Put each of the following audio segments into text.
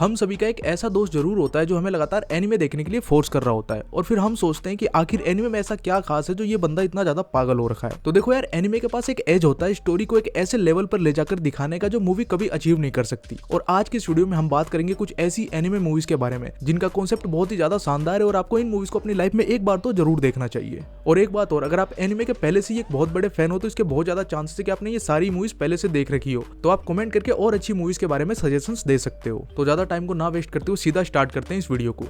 हम सभी का एक ऐसा दोस्त जरूर होता है जो हमें लगातार एनिमे देखने के लिए फोर्स कर रहा होता है और फिर हम सोचते हैं कि आखिर एनिमे में ऐसा क्या खास है जो ये बंदा इतना ज्यादा पागल हो रखा है। तो देखो यार, एनिमे के पास एक एज होता है स्टोरी को एक ऐसे लेवल पर ले जाकर दिखाने का जो मूवी कभी अचीव नहीं कर सकती। और आज की वीडियो में हम बात करेंगे कुछ ऐसी एनिमे मूवीज के बारे में जिनका कॉन्सेप्ट बहुत ही ज्यादा शानदार है और आपको इन मूवीज को अपनी लाइफ में एक बार तो जरूर देखना चाहिए। और एक बात और, अगर आप एनिमे के पहले से ही एक बहुत बड़े फैन हो तो इसके बहुत ज्यादा चांसेस है कि आपने ये सारी मूवीज पहले से देख रखी हो, तो आप कमेंट करके और अच्छी मूवीज के बारे में सजेशंस दे सकते हो। तो ज्यादा टाइम को ना वेस्ट करते हुए सीधा स्टार्ट करते हैं इस वीडियो को।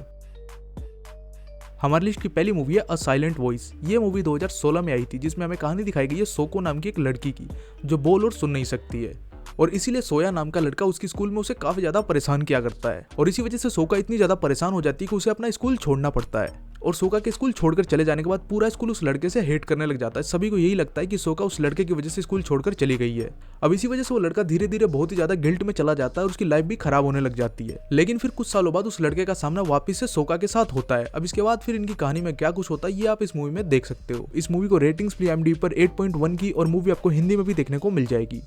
हमारी लिस्ट की पहली मूवी है अ साइलेंट वॉइस। ये मूवी 2016 में आई थी, जिसमें हमें कहानी दिखाई गई है सोको नाम की एक लड़की की जो बोल और सुन नहीं सकती है और इसीलिए सोया नाम का लड़का उसकी स्कूल में उसे काफी ज्यादा परेशान किया करता है। और इसी वजह से सोका इतनी ज्यादा परेशान हो जाती है कि उसे अपना स्कूल छोड़ना पड़ता है। और सोका के स्कूल छोड़कर चले जाने के बाद पूरा स्कूल उस लड़के से हेट करने लग जाता है। सभी को यही लगता है कि सोका उस लड़के की वजह से स्कूल छोड़कर चली गई है। अब इसी वजह से वो लड़का धीरे धीरे बहुत ही ज्यादा गिल्ट में चला जाता है और उसकी लाइफ भी खराब होने लग जाती है। लेकिन फिर कुछ सालों बाद उस लड़के का सामना वापस से सोका के साथ होता है। अब इसके बाद फिर इनकी कहानी में क्या कुछ होता है ये आप इस मूवी में देख सकते हो। इस मूवी को रेटिंग्स भी IMDb पर 8.1 की और मूवी आपको हिंदी में भी देखने को मिल जाएगी।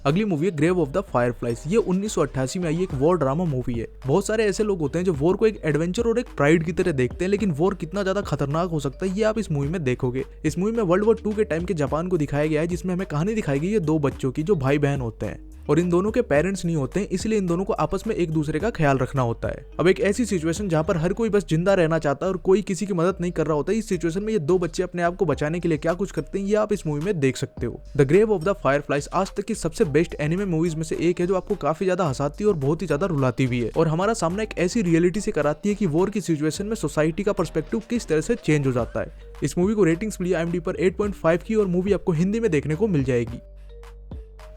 अगली मूवी है ग्रेव ऑफ द फायरफ्लाइज। ये 1988 में आई एक वॉर ड्रामा मूवी है। बहुत सारे ऐसे लोग होते हैं जो वॉर को एक एडवेंचर और एक प्राइड की तरह देखते हैं, लेकिन वॉर कितना ज्यादा खतरनाक हो सकता है ये आप इस मूवी में देखोगे। इस मूवी में वर्ल्ड वॉर 2 के टाइम के जापान को दिखाया गया है, जिसमें हमें कहानी दिखाई गई है दो बच्चों की जो भाई बहन होते हैं और इन दोनों के पेरेंट्स नहीं होते हैं, इसलिए इन दोनों को आपस में एक दूसरे का ख्याल रखना होता है। अब एक ऐसी सिचुएशन जहां पर हर कोई बस जिंदा रहना चाहता है और कोई किसी की मदद नहीं कर रहा होता है, इस सिचुएशन में ये दो बच्चे अपने आप को बचाने के लिए क्या कुछ करते हैं ये आप इस मूवी में देख सकते हो। The grave of the fireflies आज तक की सबसे बेस्ट एनिमे मूवीज में से एक है जो आपको काफी ज्यादा हंसाती है और बहुत ही ज्यादा रुलाती भी है और हमारा सामना एक ऐसी रियलिटी से कराती है कि वॉर की सिचुएशन में सोसाइटी का पर्सपेक्टिव किस तरह से चेंज हो जाता है। इस मूवी को रेटिंग्स मिली IMDb पर 8.5 की और मूवी आपको हिंदी में देखने को मिल जाएगी।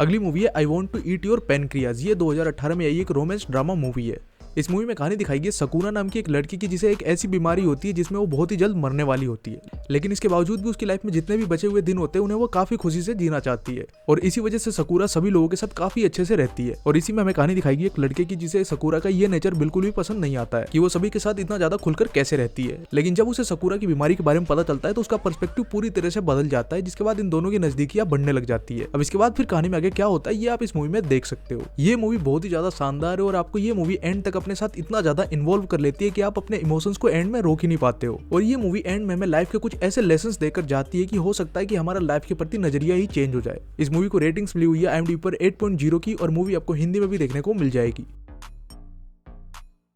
अगली मूवी है I want to eat your pancreas. ये 2018 में आई एक रोमांस ड्रामा मूवी है। इस मूवी में कहानी दिखाई गई सकुना नाम की एक लड़की की जिसे एक ऐसी बीमारी होती है जिसमें वो बहुत ही जल्द मरने वाली होती है, लेकिन इसके बावजूद भी उसकी लाइफ में जितने भी बचे हुए दिन होते हैं उन्हें वो काफी खुशी से जीना चाहती है और इसी वजह से सकुरा सभी लोगों के साथ काफी अच्छे से रहती है। और इसी में हमें कहानी दिखाई गई एक लड़के की जिसे सकुरा का ये नेचर बिल्कुल भी पसंद नहीं आता है कि वो सभी के साथ इतना ज्यादा खुलकर कैसे रहती है। लेकिन जब उसे सकुरा की बीमारी के बारे में पता चलता है तो उसका पर्सपेक्टिव पूरी तरह से बदल जाता है, जिसके बाद इन दोनों की नजदीकियां बढ़ने लग जाती है। अब इसके बाद फिर कहानी में आगे क्या होता है ये आप इस मूवी में देख सकते हो। ये मूवी बहुत ही ज्यादा शानदार है और आपको ये मूवी एंड तक अपने साथ इतना ज्यादा इन्वॉल्व कर लेती है कि आप अपने इमोशंस को एंड में रोक ही नहीं पाते हो। और ये मूवी एंड में हमें लाइफ के कुछ ऐसे लेसन्स देकर जाती है कि हो सकता है कि हमारा लाइफ के प्रति नजरिया ही चेंज हो जाए। इस मूवी को रेटिंग्स मिली हुई है IMDb पर 8.0 की और मूवी आपको हिंदी में भी देखने को मिल जाएगी।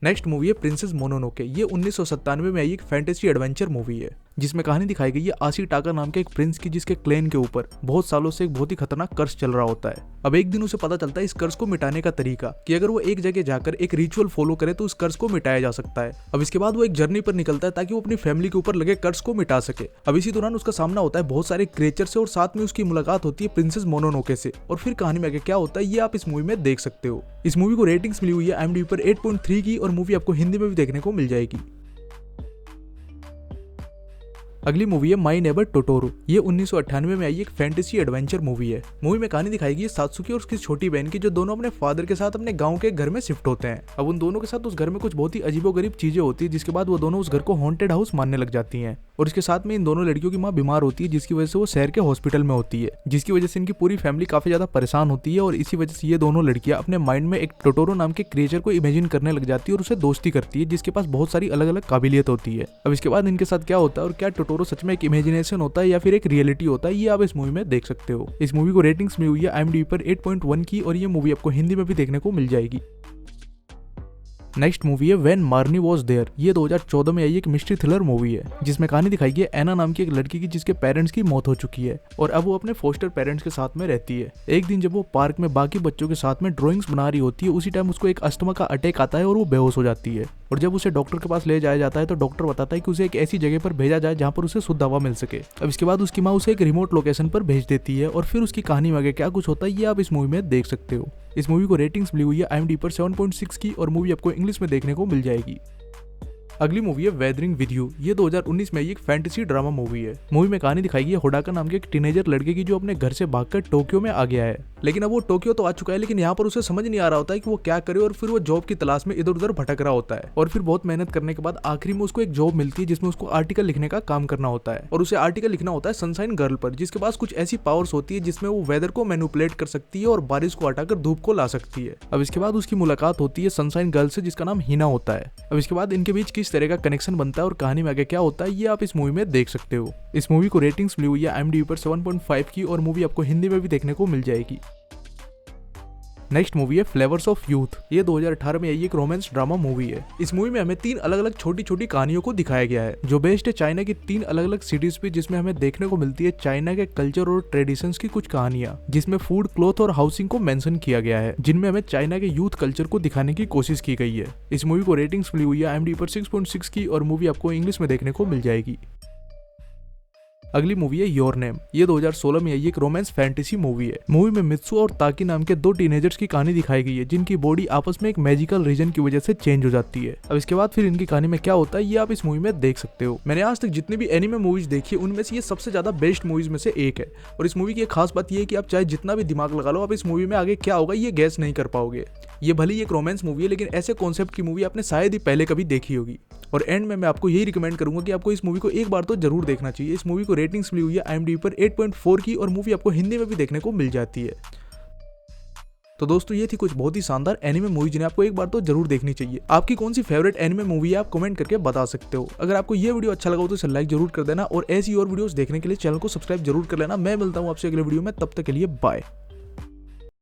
नेक्स्ट मूवी है प्रिंसेस मोनोनोके। ये 1997 में आई एक फैंटेसी एडवेंचर मूवी है जिसमें कहानी दिखाई गई है आशिटाका नाम के एक प्रिंस की जिसके क्लेन के ऊपर बहुत सालों से एक बहुत ही खतरनाक कर्स चल रहा होता है। अब एक दिन उसे पता चलता है इस कर्स को मिटाने का तरीका कि अगर वो एक जगह जाकर एक रिचुअल फॉलो करे तो उस कर्स को मिटाया जा सकता है। अब इसके बाद वो एक जर्नी पर निकलता है ताकि वो अपनी फैमिली के ऊपर लगे कर्स को मिटा सके। अब इसी दौरान उसका सामना होता है बहुत सारे क्रिएचर से और साथ में उसकी मुलाकात होती है प्रिंसेस मोनोनोके से। और फिर कहानी में आगे क्या होता है ये आप इस मूवी में देख सकते हो। इस मूवी को रेटिंग्स मिली हुई है IMDb पर 8.3 की और मूवी आपको हिंदी में भी देखने को मिल जाएगी। अगली मूवी है माई नेबर टोटोरो। ये 1998 में आई एक फैंटेसी एडवेंचर मूवी है। मूवी में कहानी दिखाई गई है सात्सुकी और उसकी छोटी बहन की जो दोनों अपने फादर के साथ अपने गांव के घर में शिफ्ट होते हैं। अब उन दोनों के साथ उस घर में कुछ बहुत ही अजीबोगरीब चीजें होती है जिसके बाद वो दोनों उस घर को हॉन्टेड हाउस मानने लग जाती हैं। और इसके साथ में इन दोनों लड़कियों की माँ बीमार होती है जिसकी वजह से वो शहर के हॉस्पिटल में होती है, जिसकी वजह से इनकी पूरी फैमिली काफी ज्यादा परेशान होती है। और इसी वजह से ये दोनों लड़कियां अपने माइंड में एक टोटोरो नाम के क्रिएचर को इमेजिन करने लग जाती है और उसे दोस्ती करती है जिसके पास बहुत सारी अलग अलग काबिलियत होती है। अब इसके बाद इनके साथ क्या होता है और क्या टोटोरो सच में एक इमेजिनेशन होता है या फिर एक रियलिटी होता है ये आप इस मूवी में देख सकते हो। इस मूवी को रेटिंग्स मिली हुई है IMDb पर 8.1 की और ये मूवी आपको हिंदी में भी देखने को मिल जाएगी। नेक्स्ट मूवी है व्हेन मार्नी वॉज देयर। ये 2014 में आई एक मिस्ट्री थ्रिलर मूवी है जिसमें कहानी दिखाई गई है एना नाम की एक लड़की की जिसके पेरेंट्स की मौत हो चुकी है और अब वो अपने फोस्टर पेरेंट्स के साथ में रहती है। एक दिन जब वो पार्क में बाकी बच्चों के साथ में ड्राइंग्स बना रही होती है उसी टाइम उसको एक अस्थमा का अटैक आता है और वो बेहोश हो जाती है। और जब उसे डॉक्टर के पास ले जाया जाता है तो डॉक्टर बताता है कि उसे एक ऐसी जगह पर भेजा जाए जहाँ पर उसे शुद्ध हवा मिल सके। अब इसके बाद उसकी माँ उसे एक रिमोट लोकेशन पर भेज देती है और फिर उसकी कहानी में आगे क्या कुछ होता है ये आप इस मूवी में देख सकते हो। इस मूवी को रेटिंग्स मिली हुई है IMDb पर 7.6 की और मूवी आपको इंग्लिश में देखने को मिल जाएगी। अगली मूवी है वेदरिंग विद यू। ये 2019 में आई एक फैंटेसी ड्रामा मूवी है। मूवी में कहानी दिखाई गई है होडाका नाम के एक टीनेजर लड़के की जो अपने घर से भागकर टोक्यो में आ गया है। लेकिन अब वो टोक्यो तो आ चुका है, लेकिन यहाँ पर उसे समझ नहीं आ रहा होता है कि वो क्या करे, और फिर वो जॉब की तलाश में इधर उधर भटक रहा होता है। और फिर बहुत मेहनत करने के बाद आखिरी में उसको एक जॉब मिलती है जिसमें उसको आर्टिकल लिखने का काम करना होता है। और उसे आर्टिकल लिखना होता है सनशाइन गर्ल पर, जिसके पास कुछ ऐसी पावर्स होती है जिसमें वो वेदर को मैनिपुलेट कर सकती है और बारिश को हटाकर धूप को ला सकती है। अब इसके बाद उसकी मुलाकात होती है सनशाइन गर्ल से जिसका नाम हिना होता है। अब इसके बाद इनके बीच किस तरह का कनेक्शन बनता है और कहानी में आगे क्या होता है ये आप इस मूवी में देख सकते हो। इस मूवी को रेटिंग्स मिली हुई है IMDb पर 7.5 की, और मूवी आपको हिंदी में भी देखने को मिल जाएगी। नेक्स्ट मूवी है फ्लेवर्स ऑफ यूथ। ये 2018 में आई एक रोमांस ड्रामा मूवी है। इस मूवी में हमें 3 अलग अलग छोटी छोटी कहानियों को दिखाया गया है जो बेस्ड है चाइना की 3 अलग अलग सिटीज पे, जिसमें हमें देखने को मिलती है चाइना के कल्चर और ट्रेडिशंस की कुछ कहानियां, जिसमें फूड, क्लॉथ और हाउसिंग को मेंशन किया गया है, जिनमें हमें चाइना के यूथ कल्चर को दिखाने की कोशिश की गई है। इस मूवी को रेटिंग्स मिली हुई है IMDb पर 6.6 की, और मूवी आपको इंग्लिश में देखने को मिल जाएगी। अगली मूवी है योर नेम। ये 2016 में आई एक रोमांस फैंटेसी मूवी है। मूवी में मित्सु और ताकी नाम के 2 टीनेजर्स की कहानी दिखाई गई है जिनकी बॉडी आपस में एक मैजिकल रीजन की वजह से चेंज हो जाती है। अब इसके बाद फिर इनकी कहानी में क्या होता है ये आप इस मूवी में देख सकते हो। मैंने आज तक जितनी भी एनिमे मूवीज देखी है उनमें से ये सबसे ज्यादा बेस्ट मूवीज में से एक है। और इस मूवी की एक खास बात ये है कि आप चाहे जितना भी दिमाग लगा लो, आप इस मूवी में आगे क्या होगा ये गैस नहीं कर पाओगे। ये भले ही एक रोमांस मूवी है, लेकिन ऐसे कॉन्सेप्ट की मूवी आपने शायद ही पहले कभी देखी होगी। और एंड में मैं आपको यही रिकमेंड करूंगा कि आपको इस मूवी को एक बार तो जरूर देखना चाहिए। इस मूवी को रेटिंग्स मिली हुई है IMDb पर 8.4 की, और मूवी आपको हिंदी में भी देखने को मिल जाती है। तो दोस्तों ये थी कुछ बहुत ही शानदार एनिमे मूवी जिन्हें आपको एक बार तो जरूर देखनी चाहिए। आपकी कौन सी फेवरेट एनिमे मूवी है आप कमेंट करके बता सकते हो। अगर आपको ये वीडियो अच्छा लगा हो तो इसे लाइक जरूर कर देना, और ऐसी और वीडियोस देखने के लिए चैनल को सब्सक्राइब जरूर कर लेना। मैं मिलता हूँ आपसे अगले वीडियो में, तब तक के लिए बाय।